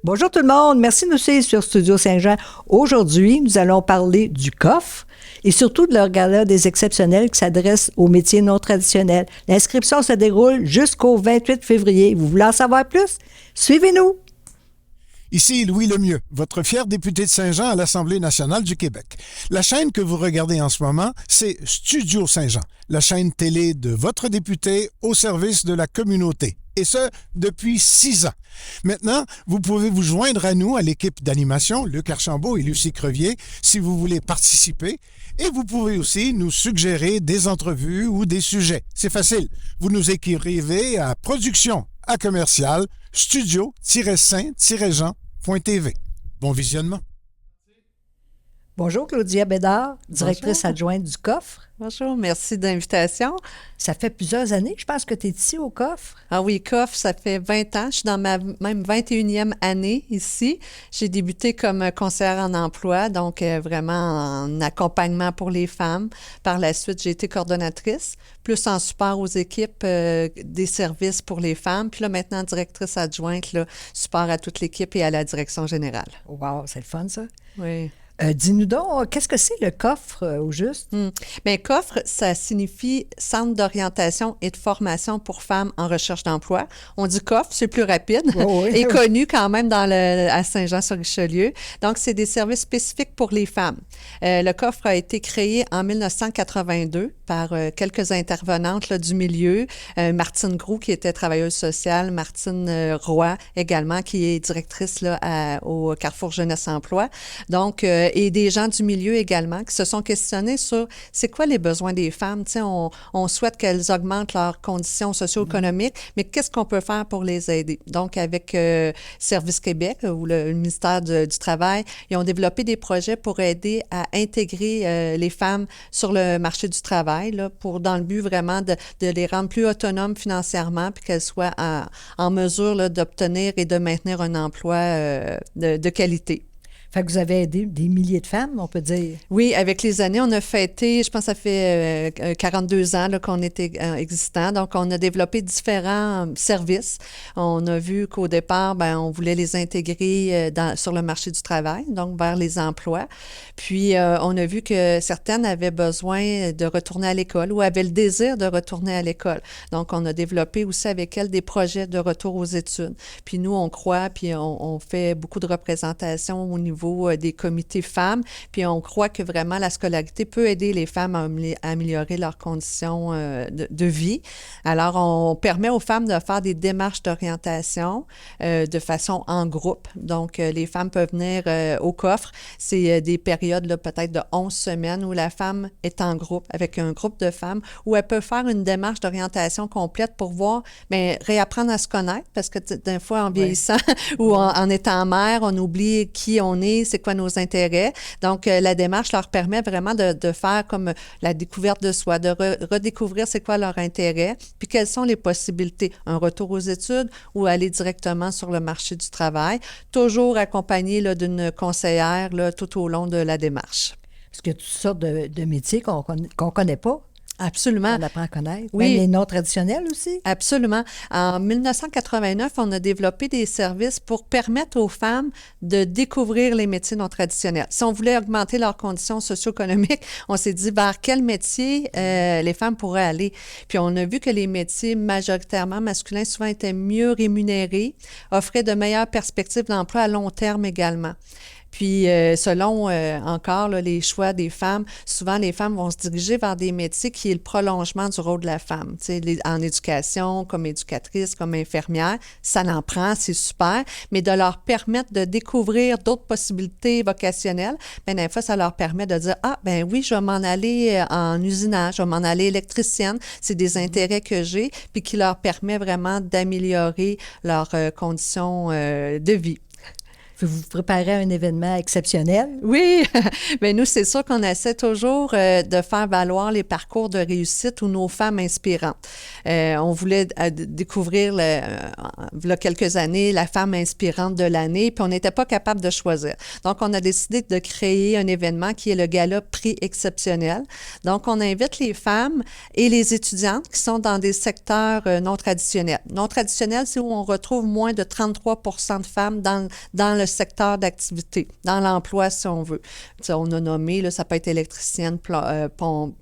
Bonjour tout le monde, merci de nous suivre sur Studio Saint-Jean. Aujourd'hui, nous allons parler du coffre et surtout de leur gala des exceptionnels qui s'adresse aux métiers non traditionnels. L'inscription se déroule jusqu'au 28 février. Vous voulez en savoir plus? Suivez-nous! Ici Louis Lemieux, votre fier député de Saint-Jean à l'Assemblée nationale du Québec. La chaîne que vous regardez en ce moment, c'est Studio Saint-Jean, la chaîne télé de votre député au service de la communauté. Et ce, depuis 6 ans. Maintenant, vous pouvez vous joindre à nous, à l'équipe d'animation, Luc Archambault et Lucie Crevier, si vous voulez participer. Et vous pouvez aussi nous suggérer des entrevues ou des sujets. C'est facile. Vous nous écrivez à production@commercial studio-saint-jean.tv. Bon visionnement. Bonjour Claudia Bédard, directrice Bonjour. adjointe du coffre. Bonjour, merci de l'invitation. Ça fait plusieurs années, je pense que tu es ici au coffre. Ah oui, COF, ça fait 20 ans. Je suis dans ma même 21e année ici. J'ai débuté comme conseillère en emploi, donc vraiment en accompagnement pour les femmes. Par la suite, j'ai été coordonnatrice, plus en support aux équipes des services pour les femmes. Puis là, maintenant, directrice adjointe, là, support à toute l'équipe et à la direction générale. Wow, c'est le fun ça. Oui. Dis-nous donc, qu'est-ce que c'est le coffre au juste? Bien, COFRE, ça signifie Centre d'orientation et de formation pour femmes en recherche d'emploi. On dit COFRE, c'est plus rapide Oh oui. et connu quand même à Saint-Jean-sur-Richelieu. Donc, c'est des services spécifiques pour les femmes. Le COFRE a été créé en 1982 par quelques intervenantes là, du milieu. Martine Groux, qui était travailleuse sociale, Martine Roy également, qui est directrice là, au Carrefour Jeunesse Emploi. Donc, et des gens du milieu également qui se sont questionnés sur c'est quoi les besoins des femmes. Tu sais, on souhaite qu'elles augmentent leurs conditions socio-économiques, mais qu'est-ce qu'on peut faire pour les aider? Donc, avec Service Québec ou le ministère du Travail, ils ont développé des projets pour aider à intégrer les femmes sur le marché du travail, là, dans le but vraiment de les rendre plus autonomes financièrement puis qu'elles soient en mesure là, d'obtenir et de maintenir un emploi de qualité. Fait que vous avez aidé des milliers de femmes, on peut dire. Oui, avec les années, on a fêté, je pense que ça fait 42 ans là, qu'on était existant. Donc, on a développé différents services. On a vu qu'au départ, ben, on voulait les intégrer sur le marché du travail, donc vers les emplois. Puis, on a vu que certaines avaient besoin de retourner à l'école ou avaient le désir de retourner à l'école. Donc, on a développé aussi avec elles des projets de retour aux études. Puis, nous, on croit, puis on fait beaucoup de représentations au niveau des comités femmes, puis on croit que vraiment la scolarité peut aider les femmes à améliorer leurs conditions de vie. Alors, on permet aux femmes de faire des démarches d'orientation de façon en groupe. Donc, les femmes peuvent venir au coffre. C'est des périodes là, peut-être de 11 semaines où la femme est en groupe, avec un groupe de femmes, où elle peut faire une démarche d'orientation complète pour voir, bien, réapprendre à se connaître, parce que des fois, en vieillissant ou en étant mère, on oublie qui on est, c'est quoi nos intérêts. Donc, la démarche leur permet vraiment de faire comme la découverte de soi, de redécouvrir c'est quoi leur intérêt, puis quelles sont les possibilités. Un retour aux études ou aller directement sur le marché du travail, toujours accompagné là, d'une conseillère là, tout au long de la démarche. Parce qu'il y a toutes sortes de métiers qu'on connaît pas. Absolument. On apprend à connaître. Oui. Même les non traditionnels aussi. Absolument. En 1989, on a développé des services pour permettre aux femmes de découvrir les métiers non traditionnels. Si on voulait augmenter leurs conditions socio-économiques, on s'est dit vers quel métier les femmes pourraient aller. Puis on a vu que les métiers majoritairement masculins souvent étaient mieux rémunérés, offraient de meilleures perspectives d'emploi à long terme également. Puis, selon encore là, les choix des femmes, souvent les femmes vont se diriger vers des métiers qui est le prolongement du rôle de la femme. Tu sais, en éducation, comme éducatrice, comme infirmière, ça l'en prend, c'est super, mais de leur permettre de découvrir d'autres possibilités vocationnelles, bien, des fois, ça leur permet de dire, ah, ben oui, je vais m'en aller en usinage, je vais m'en aller électricienne, c'est des intérêts que j'ai, puis qui leur permet vraiment d'améliorer leurs conditions de vie. Vous préparez un événement exceptionnel. Oui, bien nous, c'est sûr qu'on essaie toujours de faire valoir les parcours de réussite ou nos femmes inspirantes. On voulait découvrir, il y a quelques années, la femme inspirante de l'année, puis on n'était pas capable de choisir. Donc, on a décidé de créer un événement qui est le Gala Prix exceptionnel. Donc, on invite les femmes et les étudiantes qui sont dans des secteurs non traditionnels. Non traditionnels, c'est où on retrouve moins de 33 % de femmes dans le secteur d'activité, dans l'emploi, si on veut. T'sais, on a nommé, là, ça peut être électricienne,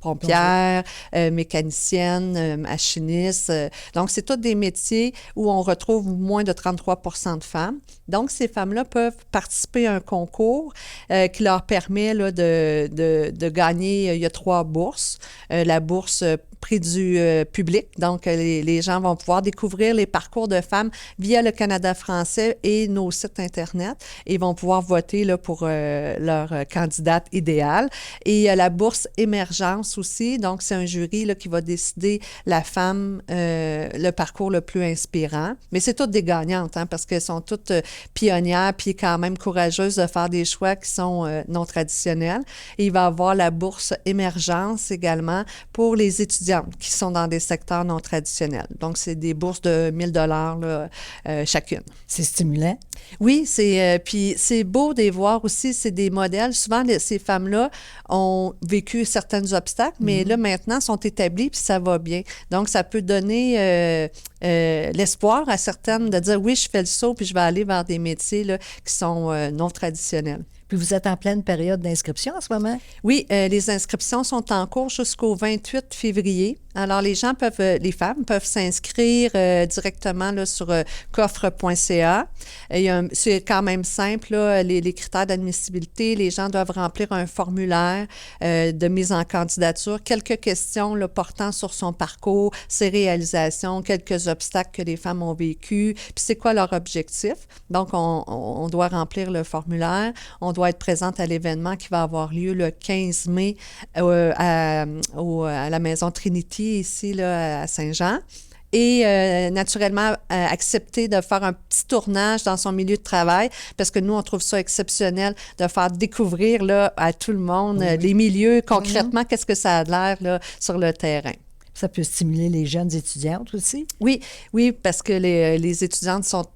pompière, mécanicienne, machiniste. Donc, c'est tous des métiers où on retrouve moins de 33 % de femmes. Donc, ces femmes-là peuvent participer à un concours qui leur permet là, de gagner. Il y a 3 bourses. La bourse prix du public. Donc, les gens vont pouvoir découvrir les parcours de femmes via le Canada français et nos sites Internet et vont pouvoir voter là, pour leur candidate idéale. Et il y a la bourse Émergence aussi. Donc, c'est un jury là, qui va décider la femme, le parcours le plus inspirant. Mais c'est toutes des gagnantes hein, parce qu'elles sont toutes pionnières puis quand même courageuses de faire des choix qui sont non traditionnels. Et il va y avoir la bourse Émergence également pour les étudiants qui sont dans des secteurs non traditionnels. Donc, c'est des bourses de 1 000 $ chacune. C'est stimulant. Oui, puis c'est beau de les voir aussi, c'est des modèles. Souvent, ces femmes-là ont vécu certains obstacles, mais là, maintenant, sont établies puis ça va bien. Donc, ça peut donner l'espoir à certaines de dire, oui, je fais le saut puis je vais aller vers des métiers là, qui sont non traditionnels. Puis vous êtes en pleine période d'inscription en ce moment? Oui, les inscriptions sont en cours jusqu'au 28 février. Alors, les femmes peuvent s'inscrire directement là, sur coffre.ca. C'est quand même simple, là, les critères d'admissibilité. Les gens doivent remplir un formulaire de mise en candidature, quelques questions là, portant sur son parcours, ses réalisations, quelques obstacles que les femmes ont vécus, puis c'est quoi leur objectif. Donc, on doit remplir le formulaire. On doit être présente à l'événement qui va avoir lieu le 15 mai à la Maison Trinity, ici là, à Saint-Jean. Et naturellement, accepter de faire un petit tournage dans son milieu de travail parce que nous, on trouve ça exceptionnel de faire découvrir là, à tout le monde les milieux, concrètement, qu'est-ce que ça a l'air là, sur le terrain. Ça peut stimuler les jeunes étudiantes aussi? Oui, parce que les étudiantes sont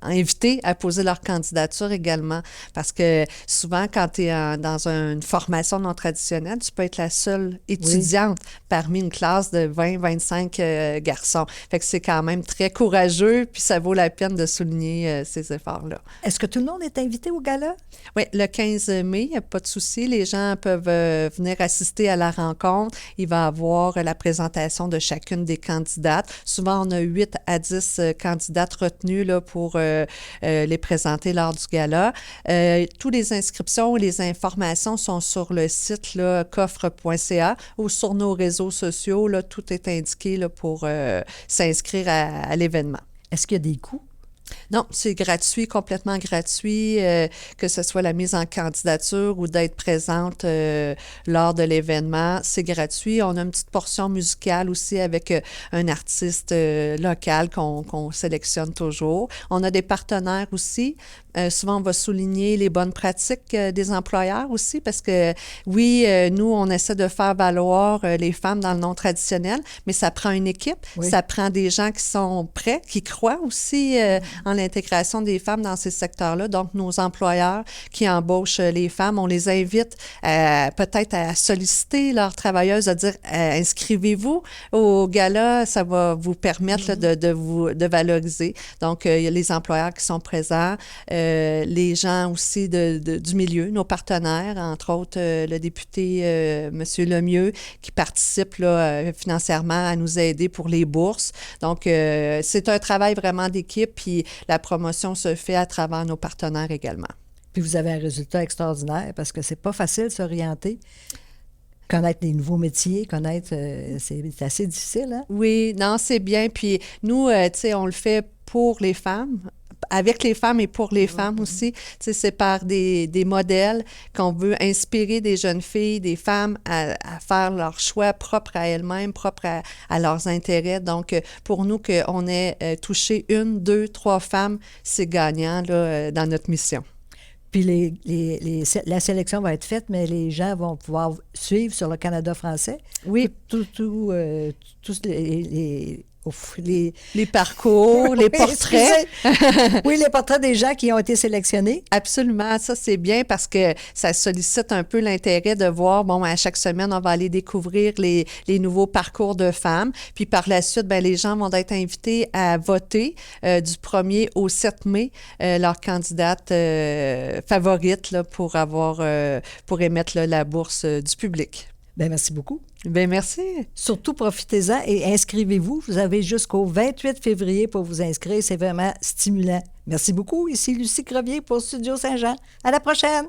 invitées à poser leur candidature également. Parce que souvent, quand tu es dans une formation non traditionnelle, tu peux être la seule étudiante parmi une classe de 20-25 garçons. Fait que c'est quand même très courageux, puis ça vaut la peine de souligner ces efforts-là. Est-ce que tout le monde est invité au gala? Oui, le 15 mai, il n'y a pas de souci. Les gens peuvent venir assister à la rencontre. Il va y avoir la présentation de chacune des candidates. Souvent, on a 8 à 10 candidates retenues là, pour les présenter lors du gala. Toutes les inscriptions et les informations sont sur le site là, coffre.ca ou sur nos réseaux sociaux. Là, tout est indiqué là, pour s'inscrire à l'événement. Est-ce qu'il y a des coûts? Non, c'est gratuit, complètement gratuit, que ce soit la mise en candidature ou d'être présente lors de l'événement. C'est gratuit. On a une petite portion musicale aussi avec un artiste local qu'on sélectionne toujours. On a des partenaires aussi. Souvent, on va souligner les bonnes pratiques des employeurs aussi parce que, oui, nous, on essaie de faire valoir les femmes dans le non traditionnel, mais ça prend une équipe, ça prend des gens qui sont prêts, qui croient aussi en l'intégration des femmes dans ces secteurs-là. Donc, nos employeurs qui embauchent les femmes, on les invite peut-être à solliciter leurs travailleuses, à dire inscrivez-vous au gala, ça va vous permettre là, de valoriser. Donc, il y a les employeurs qui sont présents, les gens aussi du milieu, nos partenaires, entre autres le député M. Lemieux, qui participe là, financièrement à nous aider pour les bourses. Donc, c'est un travail vraiment d'équipe, puis la promotion se fait à travers nos partenaires également. Puis vous avez un résultat extraordinaire parce que c'est pas facile de s'orienter. Connaître des nouveaux métiers, c'est assez difficile, hein? Oui, non, c'est bien. Puis nous, tu sais, on le fait pour les femmes, avec les femmes et pour les femmes aussi. Tu sais, c'est par des modèles qu'on veut inspirer des jeunes filles, des femmes à faire leurs choix propres à elles-mêmes, propres à leurs intérêts. Donc, pour nous, qu'on ait touché 1, 2, 3 femmes, c'est gagnant là, dans notre mission. Puis la sélection va être faite, mais les gens vont pouvoir suivre sur le Canada français. Oui. Tous les parcours, les portraits. Oui, les portraits des gens qui ont été sélectionnés. Absolument. Ça, c'est bien parce que ça sollicite un peu l'intérêt de voir, bon, à chaque semaine, on va aller découvrir les nouveaux parcours de femmes. Puis par la suite, bien, les gens vont être invités à voter du 1er au 7 mai leur candidate favorite là, pour émettre là, la bourse du public. Bien, merci beaucoup. Bien, merci. Surtout, profitez-en et inscrivez-vous. Vous avez jusqu'au 28 février pour vous inscrire. C'est vraiment stimulant. Merci beaucoup. Ici Lucie Crevier pour Studio Saint-Jean. À la prochaine!